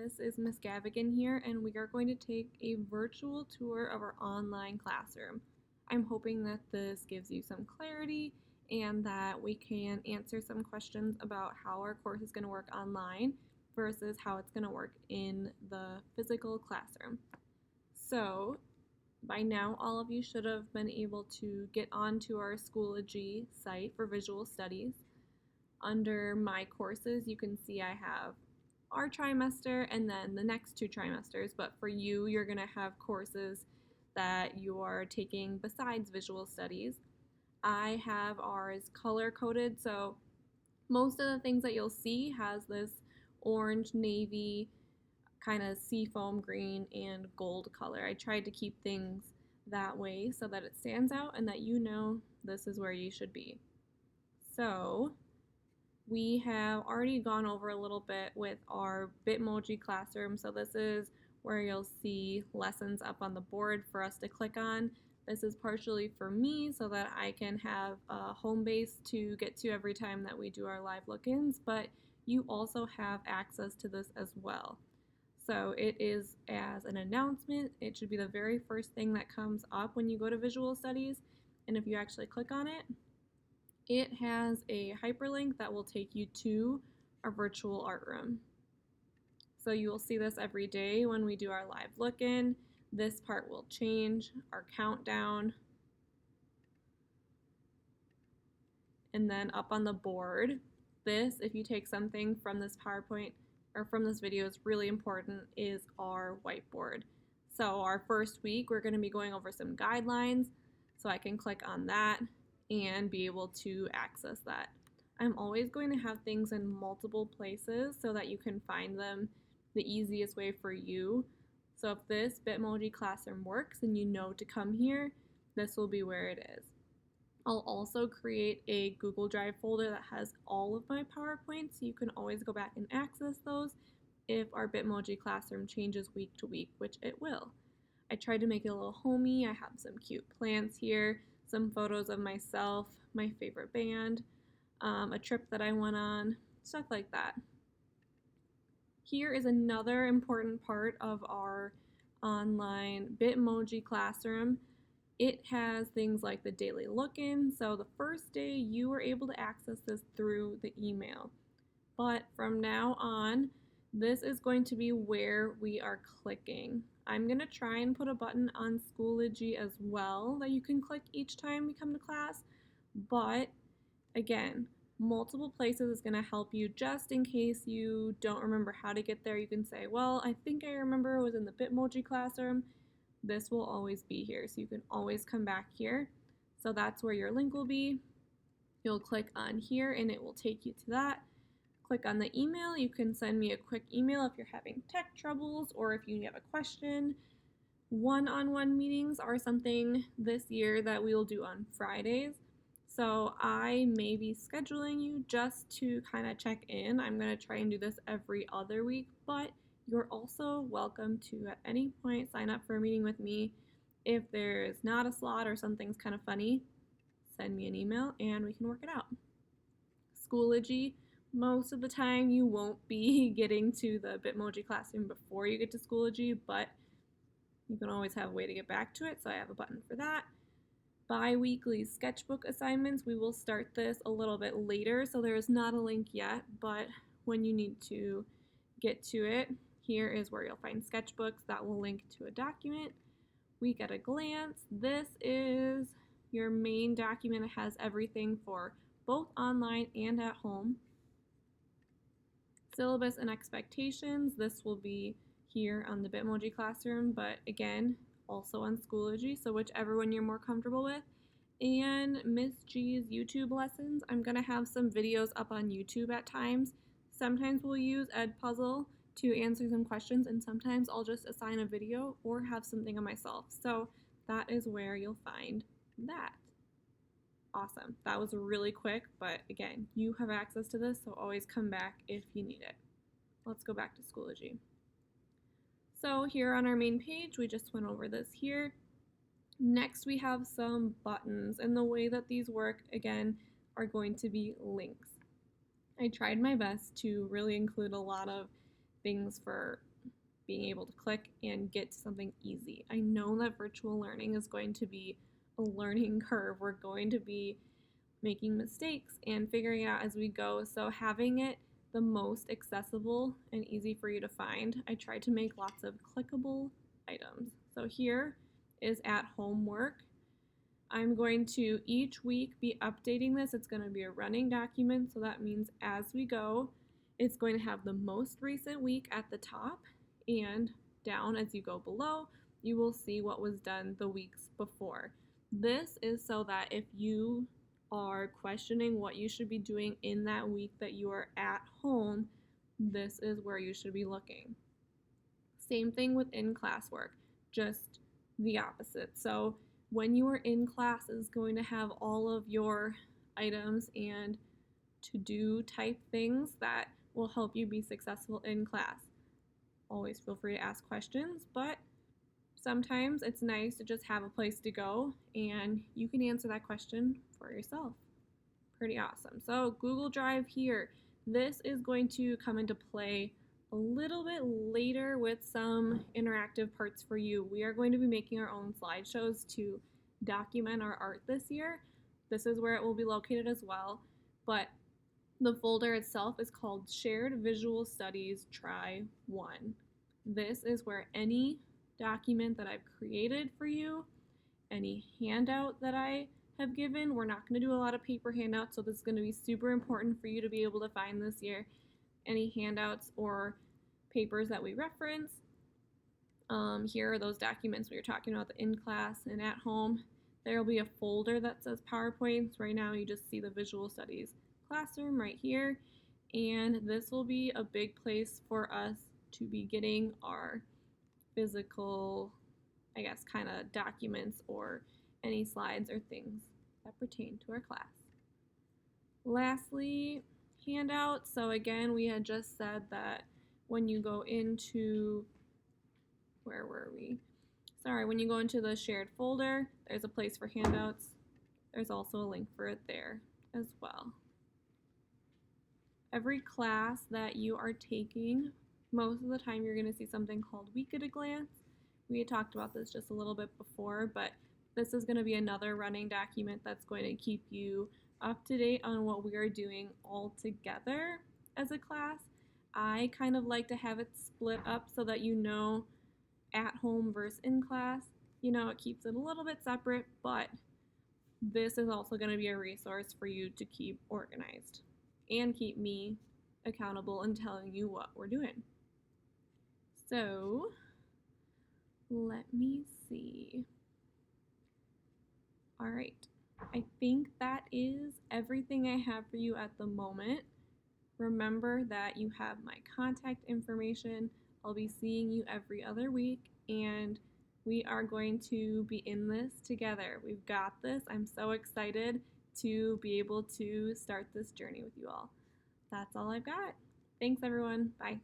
this is Miss Gavigan here, and we are going to take a virtual tour of our online classroom. I'm hoping that this gives you some clarity and that we can answer some questions about how our course is going to work online versus how it's going to work in the physical classroom. So, by now, all of you should have been able to get onto our Schoology site for visual studies. Under my courses, you can see I have our trimester and then the next 2 trimesters, but for you, you're going to have courses that you are taking besides visual studies. I have ours color coded, so most of the things that you'll see has this orange, navy, kind of seafoam green, and gold color. I tried to keep things that way so that it stands out and that you know this is where you should be. So, we have already gone over a little bit with our Bitmoji classroom. So this is where you'll see lessons up on the board for us to click on. This is partially for me so that I can have a home base to get to every time that we do our live look-ins, but you also have access to this as well. So it is as an announcement. It should be the very first thing that comes up when you go to Visual Studies, and if you actually click on it, it has a hyperlink that will take you to our virtual art room. So you will see this every day when we do our live look-in. This part will change, our countdown, and then up on the board, this, if you take something from this PowerPoint or from this video, is really important, is our whiteboard. So our first week, we're going to be going over some guidelines, so I can click on that and be able to access that. I'm always going to have things in multiple places so that you can find them the easiest way for you. So if this Bitmoji classroom works and you know to come here, this will be where it is. I'll also create a Google Drive folder that has all of my PowerPoints, so you can always go back and access those if our Bitmoji classroom changes week to week, which it will. I tried to make it a little homey. I have some cute plants here, some photos of myself, my favorite band, a trip that I went on, stuff like that. Here is another important part of our online Bitmoji classroom. It has things like the daily look-in, so the first day you were able to access this through the email. But from now on, this is going to be where we are clicking. I'm going to try and put a button on Schoology as well that you can click each time we come to class, but again, multiple places is going to help you just in case you don't remember how to get there. You can say, well, I think I remember it was in the Bitmoji classroom. This will always be here, so you can always come back here. So that's where your link will be. You'll click on here and it will take you to that. Click on the email. You can send me a quick email if you're having tech troubles or if you have a question. One-on-one meetings are something this year that we will do on Fridays. So I may be scheduling you just to kind of check in. I'm going to try and do this every other week, but you're also welcome to at any point sign up for a meeting with me. If there's not a slot or something's kind of funny, send me an email and we can work it out. Schoology, most of the time you won't be getting to the Bitmoji classroom before you get to Schoology, but you can always have a way to get back to it, so I have a button for that. Bi-weekly sketchbook assignments, we will start this a little bit later, so there is not a link yet, but when you need to get to it, here is where you'll find sketchbooks that will link to a document. Week at a glance, this is your main document. It has everything for both online and at home. Syllabus and expectations, this will be here on the Bitmoji classroom, but again, also on Schoology, so whichever one you're more comfortable with. And Miss G's YouTube lessons, I'm going to have some videos up on YouTube at times. Sometimes we'll use Edpuzzle to answer some questions, and sometimes I'll just assign a video or have something of myself. So that is where you'll find that. Awesome. That was really quick, but again, you have access to this, so always come back if you need it. Let's go back to Schoology. So here on our main page, we just went over this here. Next, we have some buttons, and the way that these work, again, are going to be links. I tried my best to really include a lot of things for being able to click and get to something easy. I know that virtual learning is going to be a learning curve. We're going to be making mistakes and figuring it out as we go. So having it the most accessible and easy for you to find, I tried to make lots of clickable items. So here is at home work. I'm going to each week be updating this. It's going to be a running document, so that means as we go, it's going to have the most recent week at the top, and down as you go below, you will see what was done the weeks before. This is so that if you are questioning what you should be doing in that week that you are at home, this is where you should be looking. Same thing with in-class work, just the opposite. So when you are in class, is going to have all of your items and to-do type things that will help you be successful in class. Always feel free to ask questions, but sometimes it's nice to just have a place to go and you can answer that question for yourself. Pretty awesome. So Google Drive here, this is going to come into play a little bit later with some interactive parts for you. We are going to be making our own slideshows to document our art this year. This is where it will be located as well, but the folder itself is called Shared Visual Studies Try 1. This is where any document that I've created for you, any handout that I have given, we're not going to do a lot of paper handouts, so this is going to be super important for you to be able to find this year. Any handouts or papers that we reference. Here are those documents we were talking about, the in-class and at home. There will be a folder that says PowerPoints. Right now you just see the Visual Studies Classroom right here, and this will be a big place for us to be getting our physical, I guess, kind of documents or any slides or things that pertain to our class. Lastly, handouts. So again, we had just said that when you go into, where were we? Sorry, when you go into the shared folder, there's a place for handouts. There's also a link for it there as well. Every class that you are taking, most of the time you're going to see something called Week at a Glance. We had talked about this just a little bit before, but this is going to be another running document that's going to keep you up to date on what we are doing all together as a class. I kind of like to have it split up so that you know at home versus in class. You know, it keeps it a little bit separate, but this is also going to be a resource for you to keep organized and keep me accountable and telling you what we're doing. So let me see. All right, I think that is everything I have for you at the moment. Remember that you have my contact information. I'll be seeing you every other week, and we are going to be in this together. We've got this. I'm so excited to be able to start this journey with you all. That's all I've got. Thanks, everyone. Bye.